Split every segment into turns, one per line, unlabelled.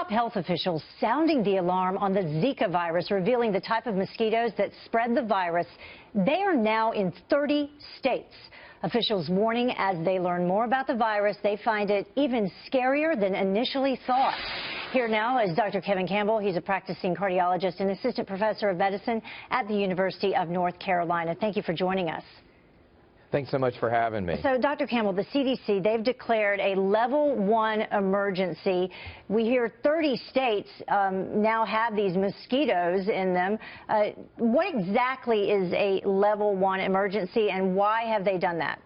top health officials sounding the alarm on the Zika virus, revealing the type of mosquitoes that spread the virus. They are now in 30 states. Officials warning as they learn more about the virus, they find it even scarier than initially thought. Here now is Dr. Kevin Campbell. He's a practicing cardiologist and assistant professor of medicine at the University of North Carolina. Thank you for joining us.
Thanks so much for having me.
So, Dr. Campbell, the CDC, they've declared a level 1 emergency. We hear 30 states now have these mosquitoes in them. What exactly is a level 1 emergency, and why have they done that?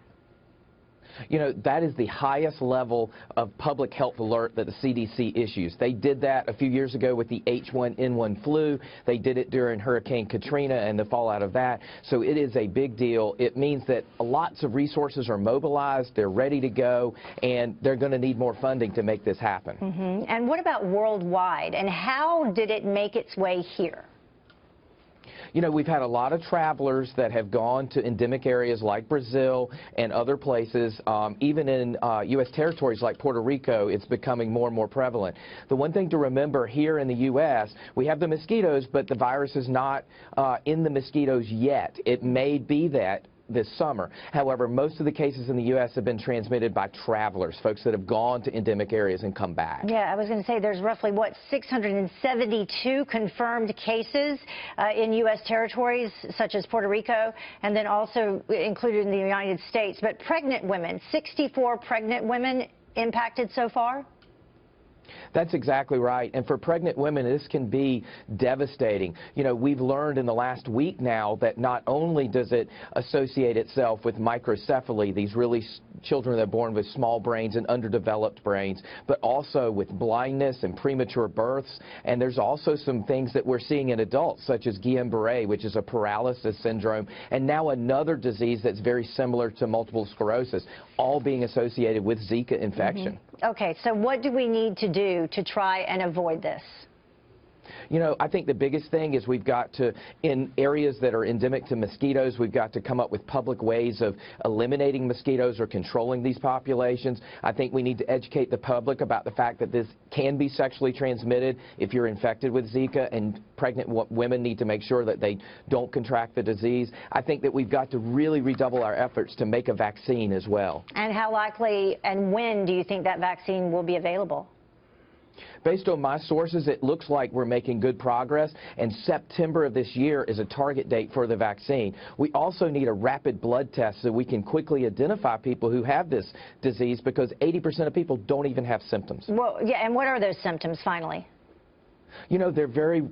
You know, that is the highest level of public health alert that the CDC issues. They did that a few years ago with the H1N1 flu. They did it during Hurricane Katrina and the fallout of that. So it is a big deal. It means that lots of resources are mobilized, they're ready to go, and they're going to need more funding to make this happen.
And what about worldwide, and how did it make its way here?
You know, we've had a lot of travelers that have gone to endemic areas like Brazil and other places. Even in U.S. territories like Puerto Rico, it's becoming more and more prevalent. The one thing to remember here in the U.S., we have the mosquitoes, but the virus is not in the mosquitoes yet. It may be that this summer. However, most of the cases in the U.S. have been transmitted by travelers, folks that have gone to endemic areas and come back.
Yeah, I was going to say there's roughly, 672 confirmed cases in U.S. territories such as Puerto Rico, and then also included in the United States. But pregnant women, 64 pregnant women impacted so far?
That's exactly right. And for pregnant women, this can be devastating. You know, we've learned in the last week now that not only does it associate itself with microcephaly, these children that are born with small brains and underdeveloped brains, but also with blindness and premature births. And there's also some things that we're seeing in adults, such as Guillain-Barré, which is a paralysis syndrome, and now another disease that's very similar to multiple sclerosis, all being associated with Zika infection.
Okay, so what do we need to do to try and avoid this?
You know, I think the biggest thing is we've got to, in areas that are endemic to mosquitoes, we've got to come up with public ways of eliminating mosquitoes or controlling these populations. I think we need to educate the public about the fact that this can be sexually transmitted if you're infected with Zika, and pregnant women need to make sure that they don't contract the disease. I think that we've got to really redouble our efforts to make a vaccine as well. And
how likely and when do you think that vaccine will be available?
Based on my sources, it looks like we're making good progress, and September of this year is a target date for the vaccine. We also need a rapid blood test so we can quickly identify people who have this disease, because 80% of people don't even have symptoms.
Well, yeah, and what are those symptoms finally?
You know, they're very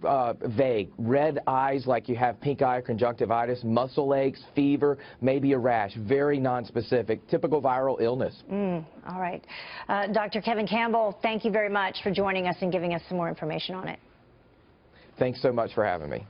vague. Red eyes, like you have pink eye or conjunctivitis, muscle aches, fever, maybe a rash. Very nonspecific, typical viral illness.
All right. Dr. Kevin Campbell, thank you very much for joining us and giving us some more information on it.
Thanks so much for having me.